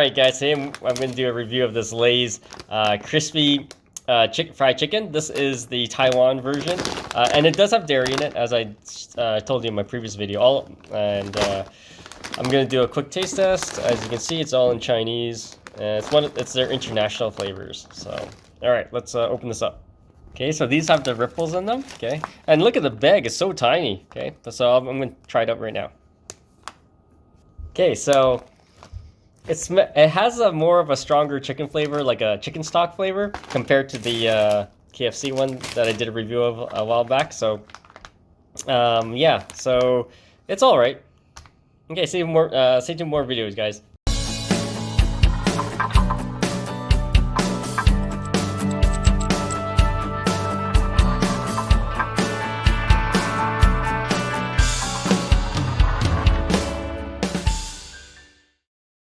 Alright guys, today I'm going to do a review of this Lay's crispy fried chicken. This is the Taiwan version, and it does have dairy in it, as I told you in my previous video. I'm going to do a quick taste test. As you can see, it's all in Chinese. It's their international flavors. So, alright, let's open this up. Okay, so these have the ripples in them, okay? And look at the bag, it's so tiny, okay? So I'm going to try it out right now. Okay, so it has a more of a stronger chicken flavor, like a chicken stock flavor, compared to the KFC one that I did a review of a while back. So, yeah, so it's all right. Okay, stay tuned more videos, guys.